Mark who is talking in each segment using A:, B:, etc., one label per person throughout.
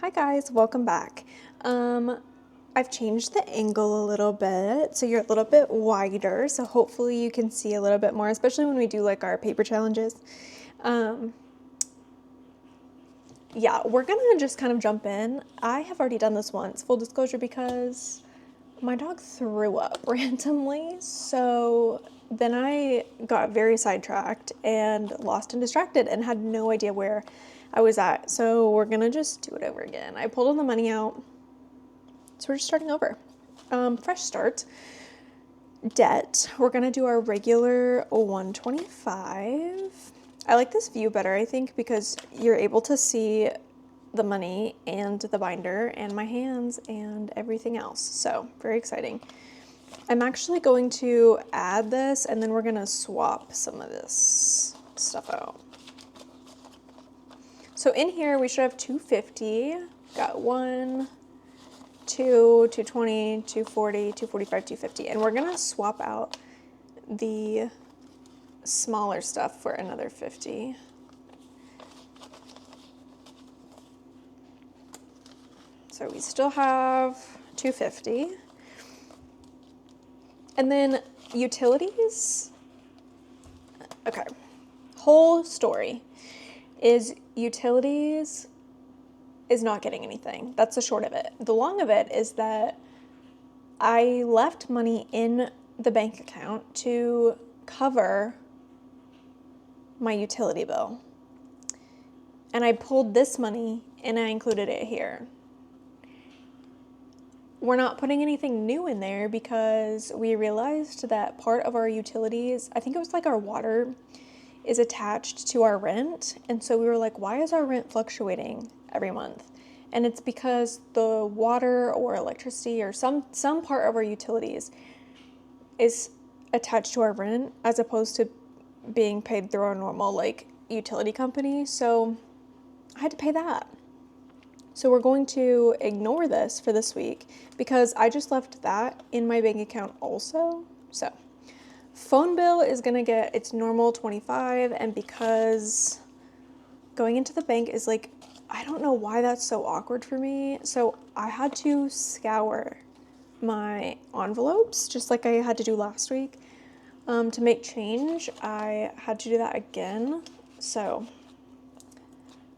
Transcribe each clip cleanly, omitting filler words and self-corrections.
A: Hi guys, welcome back. I've changed the angle a little bit, so you're a little bit wider, so hopefully you can see a little bit more, especially when we do like our paper challenges. Um, yeah, we're gonna just kind of jump in. I have already done this once, full disclosure, because my dog threw up randomly, so then I got very sidetracked and lost and distracted and had no idea where I was at. So we're gonna just do it over again. I pulled all the money out, so we're just starting over. Fresh start. Debt. We're gonna do our regular 125. I like this view better, I think, because you're able to see the money and the binder and my hands and everything else. So very exciting. I'm actually going to add this and then we're gonna swap some of this stuff out. So in here we should have 250. Got 1, 2, 220, 240, 245, 250. And we're gonna swap out the smaller stuff for another 50. So we still have 250. And then utilities. Okay. Whole story is utilities is not getting anything. That's the short of it. The long of it is that I left money in the bank account to cover my utility bill. And I pulled this money and I included it here. We're not putting anything new in there because we realized that part of our utilities, I think it was like our water, is attached to our rent. And so we were like, why is our rent fluctuating every month? And it's because the water or electricity or some part of our utilities is attached to our rent as opposed to being paid through our normal like utility company. So I had to pay that. So we're going to ignore this for this week because I just left that in my bank account also. So phone bill is gonna get its normal 25, and because going into the bank is like, I don't know why that's so awkward for me. So I had to scour my envelopes just like I had to do last week. To make change, I had to do that again. So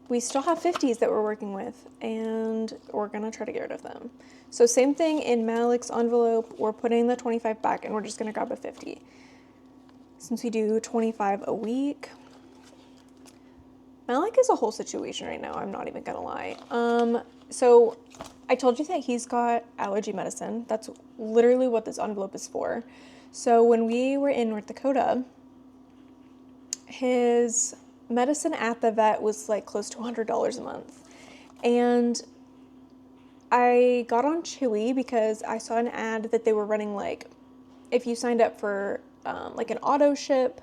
A: we still have 50s that we're working with, and we're gonna try to get rid of them. So same thing in Malik's envelope, we're putting the 25 back and we're just gonna grab a 50. Since we do 25 a week. Malik is a whole situation right now, I'm not even gonna lie. So I told you that he's got allergy medicine. That's literally what this envelope is for. So when we were in North Dakota, his medicine at the vet was like close to $100 a month. And I got on Chewy because I saw an ad that they were running like, if you signed up for like an auto ship,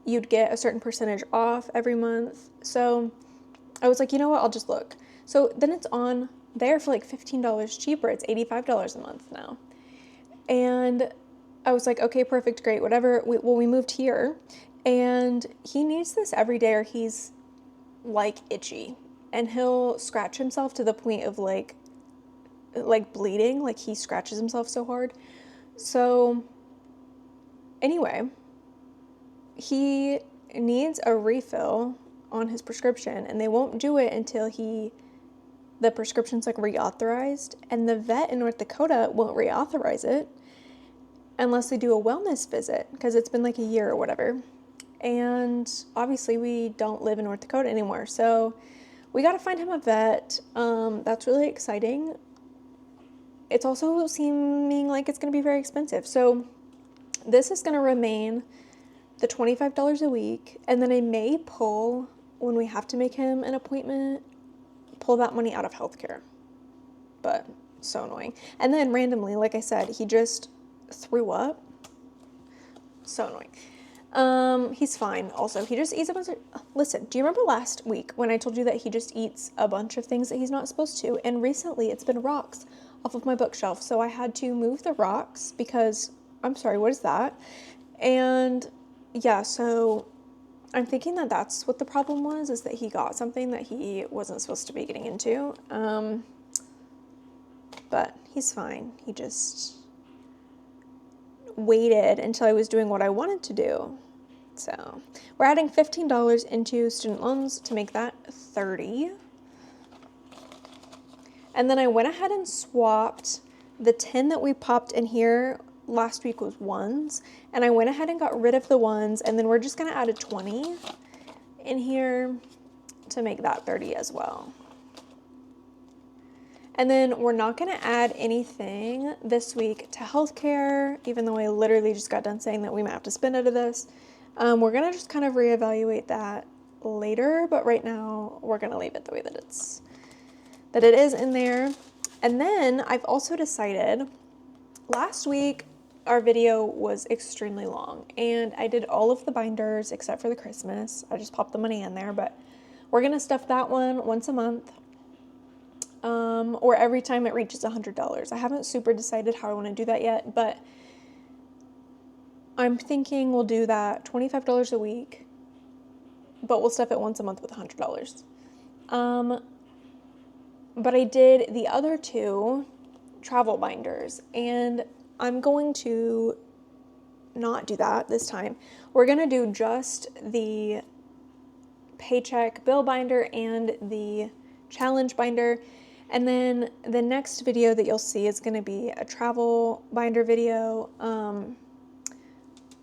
A: you'd get a certain percentage off every month. So I was like, you know what, I'll just look. So then it's on there for like $15 cheaper. It's $85 a month now. And I was like, okay, perfect, great, whatever. We moved here and he needs this every day or he's like itchy and he'll scratch himself to the point of like bleeding, like he scratches himself so hard. So anyway, he needs a refill on his prescription and they won't do it until the prescription's like reauthorized, and the vet in North Dakota won't reauthorize it unless they do a wellness visit because it's been like a year or whatever. And obviously we don't live in North Dakota anymore, so we got to find him a vet. That's really exciting. It's also seeming like it's going to be very expensive. So this is going to remain the $25 a week, and then I may pull, when we have to make him an appointment, pull that money out of healthcare. But so annoying. And then randomly, like I said, he just threw up. So annoying. He's fine. Also, he just eats a bunch of... Listen, do you remember last week when I told you that he just eats a bunch of things that he's not supposed to? And recently it's been rocks off of my bookshelf. So I had to move the rocks because... I'm sorry, what is that? And yeah, so I'm thinking that that's what the problem was, is that he got something that he wasn't supposed to be getting into. But he's fine. He just waited until I was doing what I wanted to do. So we're adding $15 into student loans to make that $30. And then I went ahead and swapped the 10 that we popped in here last week was ones, and I went ahead and got rid of the ones, and then we're just gonna add a 20 in here to make that 30 as well. And then we're not gonna add anything this week to healthcare, even though I literally just got done saying that we might have to spend out of this. We're gonna just kind of reevaluate that later, but right now we're gonna leave it the way that it is in there. And then I've also decided, last week our video was extremely long and I did all of the binders except for the Christmas. I just popped the money in there, but we're gonna stuff that one once a month, or every time it reaches $100. I haven't super decided how I want to do that yet, but I'm thinking we'll do that $25 a week, but we'll stuff it once a month with $100. But I did the other two travel binders, and I'm going to not do that this time. We're going to do just the Paycheck bill binder and the challenge binder. And then the next video that you'll see is going to be a travel binder video.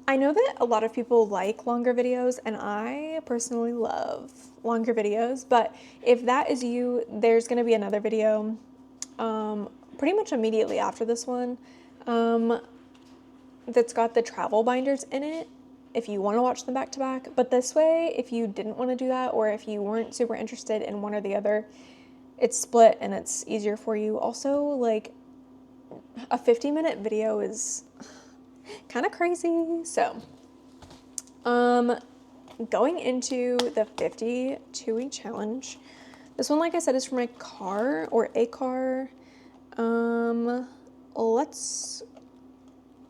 A: I know that a lot of people like longer videos, and I personally love longer videos, but if that is you, there's going to be another video pretty much immediately after this one that's got the travel binders in it if you want to watch them back to back. But this way, if you didn't want to do that, or if you weren't super interested in one or the other, it's split and it's easier for you. Also, like, a 50-minute video is kind of crazy. So going into the 52-week challenge, this one, like I said, is for my car, or a car.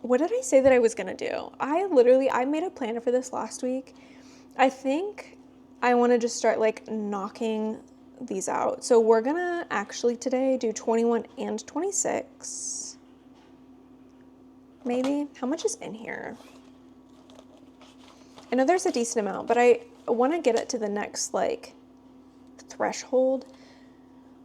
A: What did I say that I was gonna do? I made a plan for this last week. I think I want to just start like knocking these out. So we're gonna actually today do 21 and 26. Maybe. How much is in here? I know there's a decent amount, but I want to get it to the next like threshold.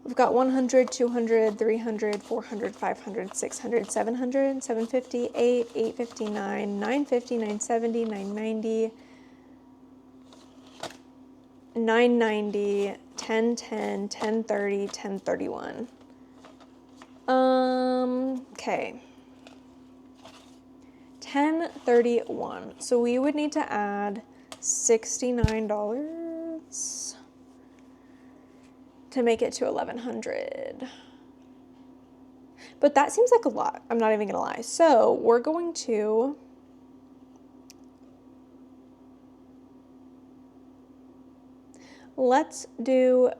A: We've got 100, 200, 300, 400, 500, 600, 700, 750, 859, 950, 970, 990, 990, 1010, 1030, 1031. Okay. 1031. So we would need to add $69 to make it to 1100. But that seems like a lot. I'm not even gonna lie. So we're going to let's do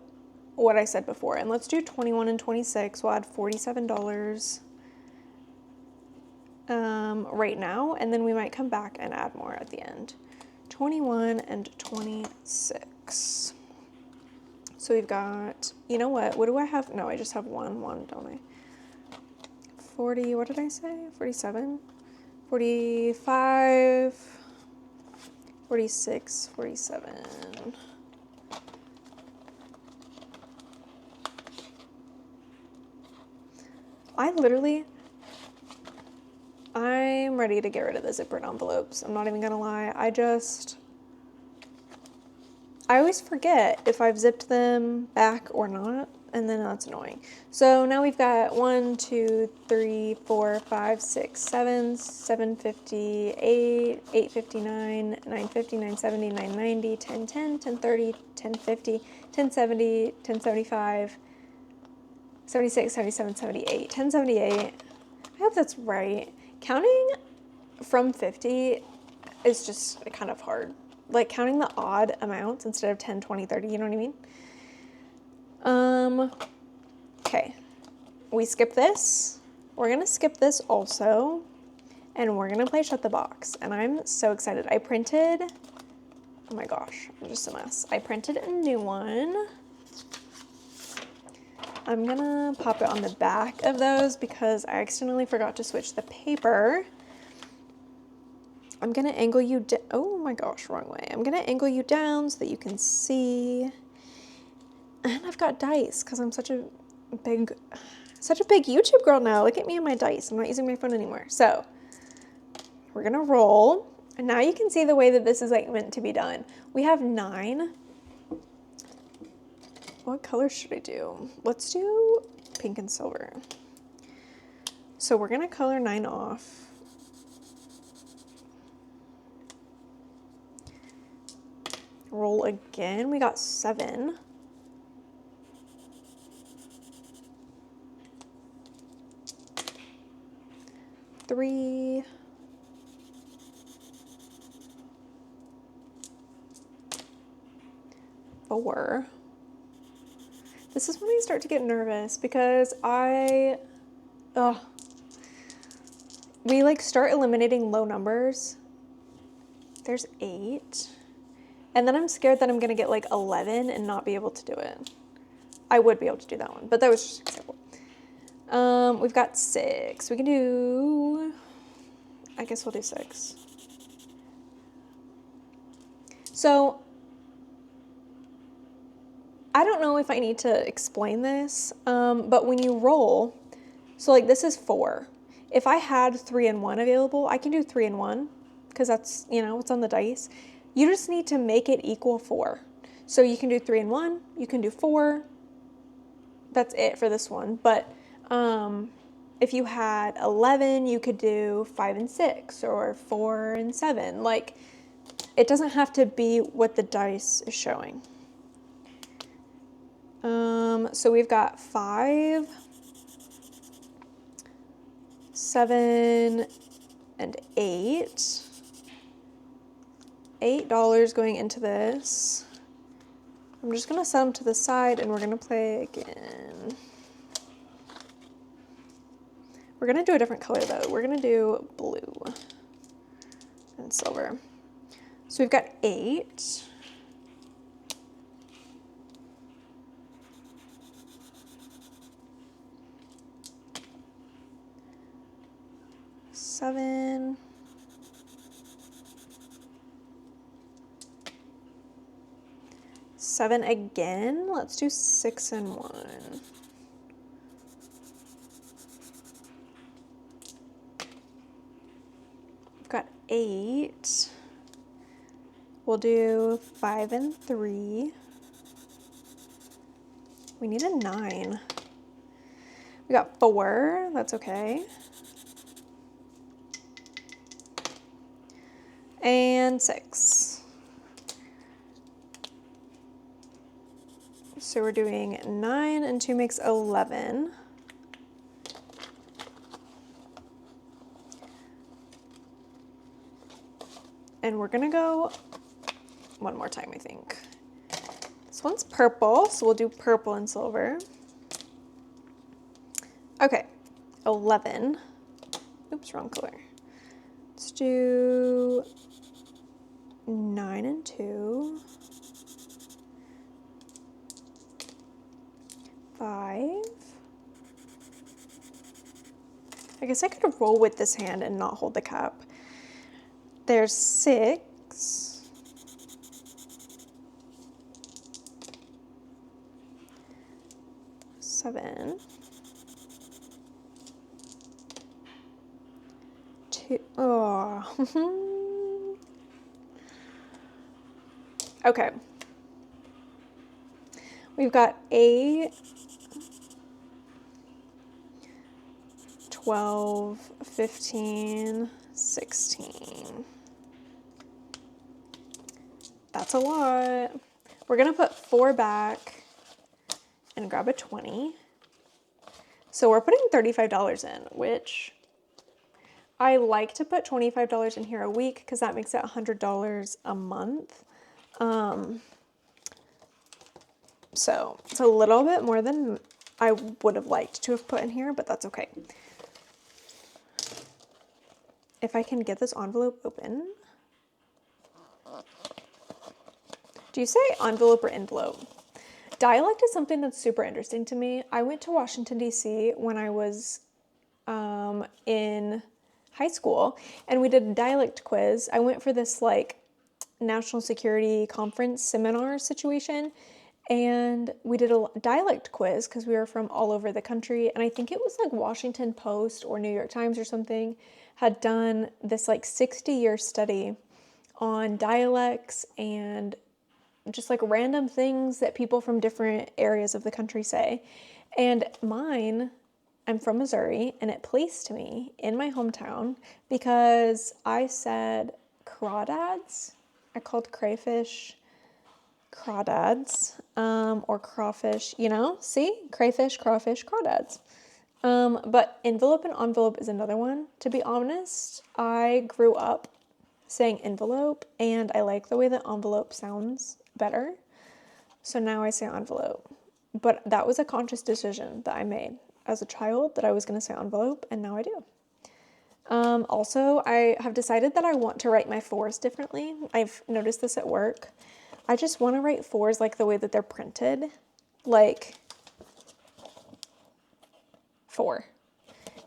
A: what I said before, and let's do 21 and 26. We'll add $47 right now, and then we might come back and add more at the end. 21 and 26. So we've got, you know what do I have? No, I just have one, don't I? 40, what did I say? 47, 45, 46, 47. I'm ready to get rid of the zippered envelopes. I'm not even gonna lie. I always forget if I've zipped them back or not, and then that's annoying. So now we've got 1, 2, 3, 4, 5, 6, 7, 750, 8, 859, 950, 970, 990, 1010, 1030, 1050, 1070, 1075, 76, 77, 78, 1078. I hope that's right. Counting from 50 is just kind of hard. Like counting the odd amounts instead of 10, 20, 30, you know what I mean? Okay. We skip this. We're gonna skip this also. And we're gonna play Shut the Box. And I'm so excited. I printed Oh my gosh, I'm just a mess. I printed a new one. I'm gonna pop it on the back of those because I accidentally forgot to switch the paper. I'm gonna angle you down. Oh my gosh, wrong way. I'm gonna angle you down so that you can see. And I've got dice because I'm such a big YouTube girl now. Look at me and my dice. I'm not using my phone anymore. So we're gonna roll. And now you can see the way that this is like meant to be done. We have 9. What color should I do? Let's do pink and silver. So we're gonna color 9 off. Roll again, we got 7. Three. 4. This is when I start to get nervous because we like start eliminating low numbers. There's 8. And then I'm scared that I'm gonna get like 11 and not be able to do it. I would be able to do that one, but that was just an example. We've got 6. We can do, I guess we'll do 6. So I don't know if I need to explain this, but when you roll, so like this is 4. If I had 3 and 1 available, I can do 3 and 1 because that's, you know, what's on the dice. You just need to make it equal 4. So you can do 3 and 1, you can do 4. That's it for this one. But if you had 11, you could do 5 and 6 or 4 and 7. Like, it doesn't have to be what the dice is showing. So we've got 5, 7, and 8. $8 going into this. I'm just gonna set them to the side and we're gonna play again. We're gonna do a different color though. We're gonna do blue and silver. So we've got 8. 7. 7 again. Let's do 6 and 1. We've got 8. We'll do 5 and 3. We need a 9. We got 4. That's okay. And 6. So we're doing 9 and 2 makes 11. And we're gonna go one more time, I think. This one's purple, so we'll do purple and silver. Okay, 11. Oops, wrong color. Let's do 9 and 2. 5. I guess I could roll with this hand and not hold the cup. There's 6. 7. 2. Oh. Okay. We've got 8, 12, 15, 16. That's a lot. We're gonna put 4 back and grab a 20. So we're putting $35 in, which I like to put $25 in here a week because that makes it $100 a month. So it's a little bit more than I would have liked to have put in here, but that's okay. If I can get this envelope open. Do you say envelope or envelope? Dialect is something that's super interesting to me. I went to Washington, D.C. when I was in high school, and we did a dialect quiz. I went for this like national security conference seminar situation, and we did a dialect quiz because we were from all over the country. And I think it was like Washington Post or New York Times or something had done this like 60-year study on dialects and just like random things that people from different areas of the country say. And mine, I'm from Missouri, and it placed me in my hometown because I said crawdads. I called crayfish crawdads, or crawfish, you know, see? Crayfish, crawfish, crawdads. But envelope and envelope is another one. To be honest, I grew up saying envelope, and I like the way that envelope sounds better. So now I say envelope. But that was a conscious decision that I made as a child that I was going to say envelope, and now I do. Also, I have decided that I want to write my fours differently. I've noticed this at work. I just want to write fours like the way that they're printed, like 4,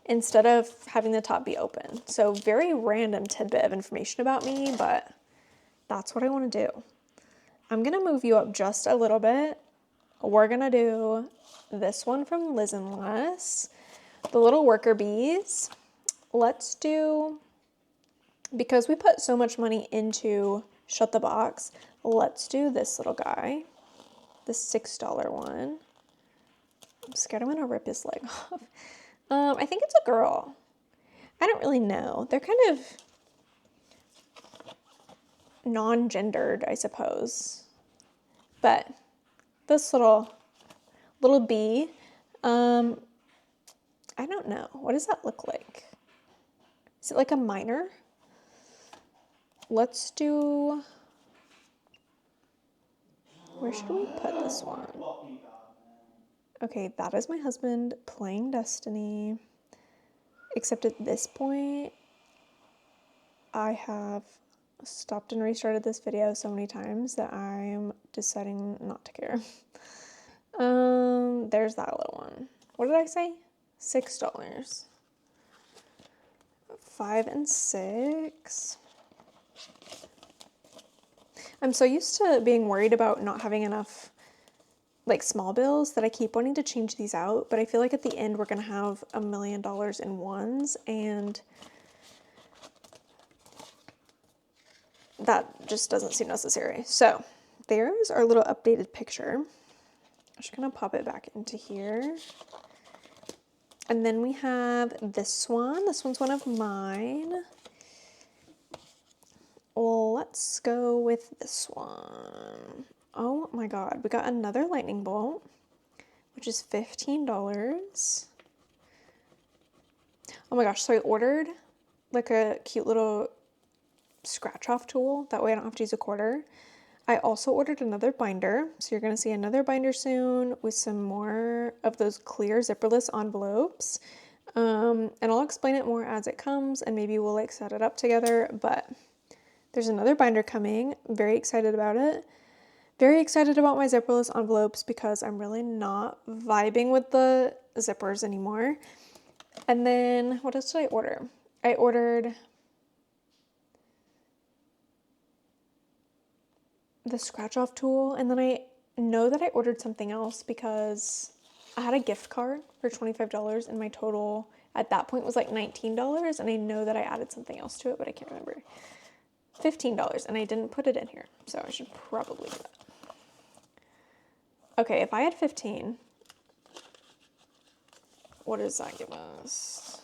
A: instead of having the top be open. So very random tidbit of information about me, but that's what I want to do. I'm going to move you up just a little bit. We're going to do this one from Liz and Les, the little worker bees. Let's do, because we put so much money into Shut the Box, let's do this little guy, the $6 one. I'm scared I'm going to rip his leg off. I think it's a girl. I don't really know. They're kind of non-gendered, I suppose. But this little bee, I don't know. What does that look like? Is it like a miner? Let's do, where should we put this one? Okay, that is my husband playing Destiny. Except at this point, I have stopped and restarted this video so many times that I'm deciding not to care. There's that little one. What did I say? $6. 5 and 6. I'm so used to being worried about not having enough like small bills that I keep wanting to change these out, but I feel like at the end we're gonna have $1 million in ones, and that just doesn't seem necessary. So there's our little updated picture. I'm just gonna pop it back into here. And then we have this one. This one's one of mine. Let's go with this one. Oh my God, we got another lightning bolt, which is $15. Oh my gosh, so I ordered like a cute little scratch off tool. That way I don't have to use a quarter. I also ordered another binder. So you're gonna see another binder soon with some more of those clear zipperless envelopes. And I'll explain it more as it comes, and maybe we'll like set it up together, but there's another binder coming. Very excited about it. Very excited about my zipperless envelopes because I'm really not vibing with the zippers anymore. And then what else did I order? I ordered the scratch off tool, and then I know that I ordered something else because I had a gift card for $25 and my total at that point was like $19, and I know that I added something else to it, but I can't remember. $15, and I didn't put it in here, so I should probably do that. Okay, if I had 15, what does that give us?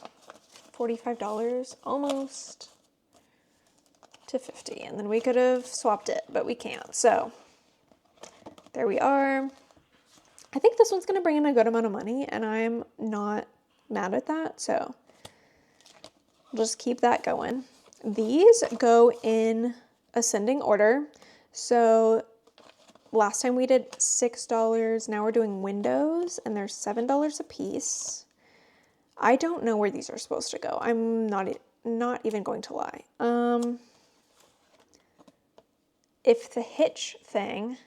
A: $45, almost to 50, and then we could have swapped it, but we can't. So there we are. I think this one's gonna bring in a good amount of money, and I'm not mad at that, so we'll just keep that going. These go in ascending order. So last time we did $6, now we're doing windows, and they're $7 a piece. I don't know where these are supposed to go. I'm not even going to lie. if the hitch thing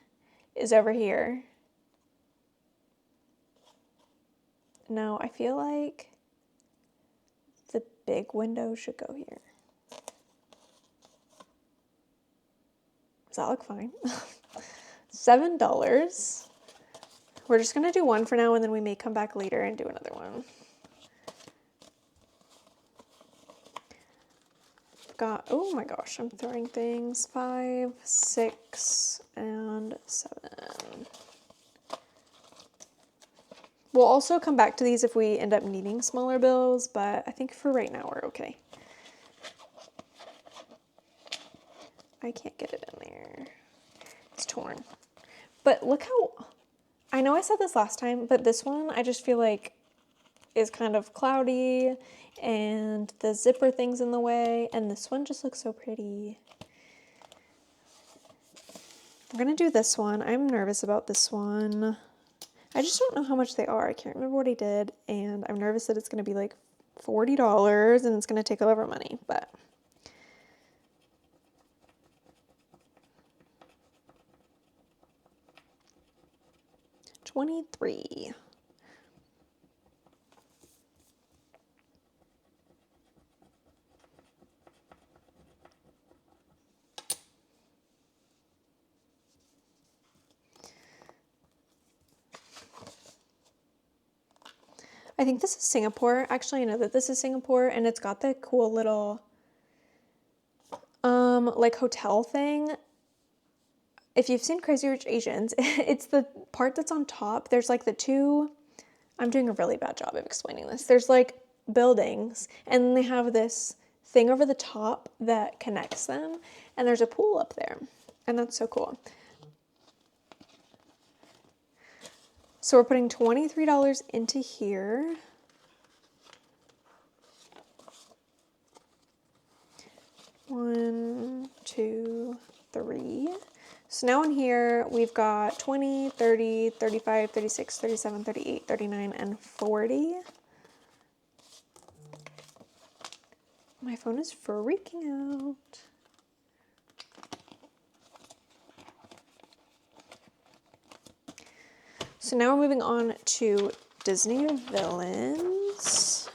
A: is over here, no, I feel like the big window should go here. Does that look fine? $7. We're just gonna do one for now, and then we may come back later and do another one. Got, oh my gosh, I'm throwing things. 5, 6, and 7. We'll also come back to these if we end up needing smaller bills, but I think for right now we're okay. I can't get it in there. It's torn. But look how, I know I said this last time, but this one I just feel like is kind of cloudy and the zipper thing's in the way, and this one just looks so pretty. I'm gonna do this one. I'm nervous about this one. I just don't know how much they are. I can't remember what I did, and I'm nervous that it's gonna be like $40 and it's gonna take a lot of money, but. $23. I think this is Singapore. Actually, I know that this is Singapore, and it's got the cool little, like hotel thing. If you've seen Crazy Rich Asians, it's the part that's on top. There's like the two, I'm doing a really bad job of explaining this. There's like buildings, and they have this thing over the top that connects them, and there's a pool up there, and that's so cool. So we're putting $23 into here. One, two, three. So now in here, we've got 20, 30, 35, 36, 37, 38, 39, and 40. My phone is freaking out. So now we're moving on to Disney villains.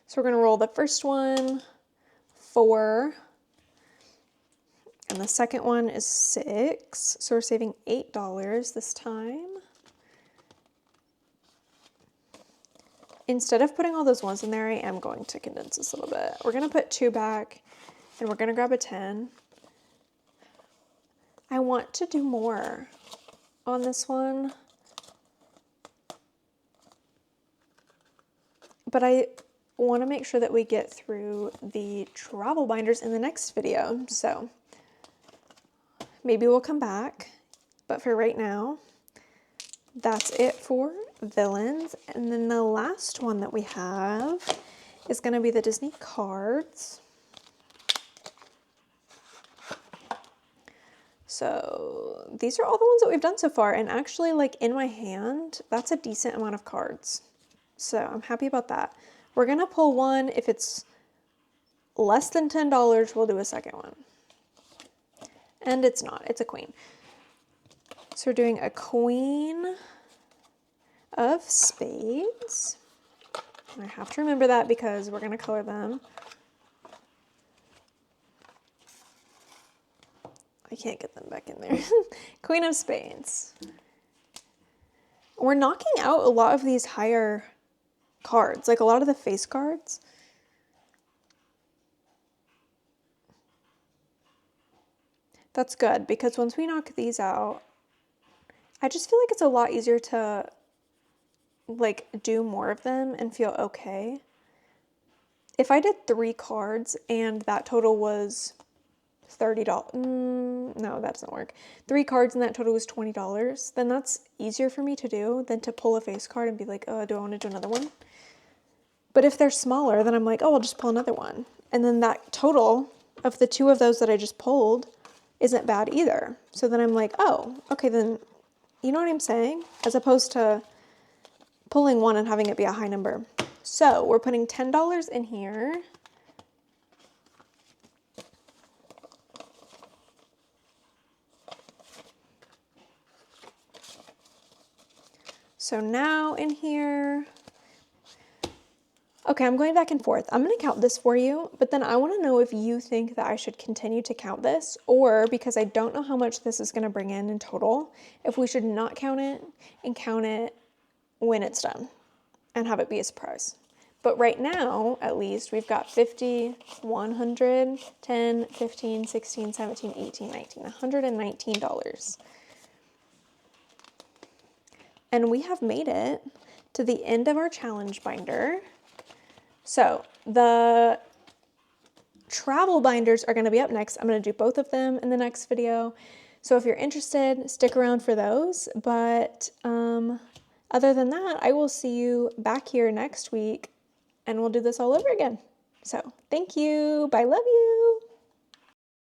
A: So we're going to roll the first one, 4, and the second one is 6. So we're saving $8 this time. Instead of putting all those ones in there, I am going to condense this a little bit. We're going to put 2 back, and we're going to grab a 10. I want to do more on this one, but I want to make sure that we get through the travel binders in the next video. So maybe we'll come back, but for right now, that's it for villains. And then the last one that we have is going to be the Disney cards. So these are all the ones that we've done so far, and actually, like, in my hand, that's a decent amount of cards. So I'm happy about that. We're gonna pull one. If it's less than $10, we'll do a second one. And it's not, it's a queen. So we're doing a queen of spades. And I have to remember that because we're gonna color them. I can't get them back in there. Queen of spades. We're knocking out a lot of these higher cards, like a lot of the face cards. That's good, because once we knock these out, I just feel like it's a lot easier to like do more of them and feel okay. If I did 3 cards and that total was $30, no, that doesn't work. 3 cards and that total was $20, then that's easier for me to do than to pull a face card and be like, oh, do I want to do another one? But if they're smaller, then I'm like, oh, I'll just pull another one. And then that total of the 2 of those that I just pulled isn't bad either. So then I'm like, oh, okay, then, you know what I'm saying? As opposed to pulling one and having it be a high number. So we're putting $10 in here. So now in here, okay, I'm going back and forth. I'm going to count this for you, but then I want to know if you think that I should continue to count this, or because I don't know how much this is going to bring in total, if we should not count it and count it when it's done and have it be a surprise. But right now, at least, we've got 50, 100, 10, 15, 16, 17, 18, 19, $119. And we have made it to the end of our challenge binder. So the travel binders are going to be up next. I'm going to do both of them in the next video. So if you're interested, stick around for those. But other than that, I will see you back here next week and we'll do this all over again. So thank you. Bye. Love you.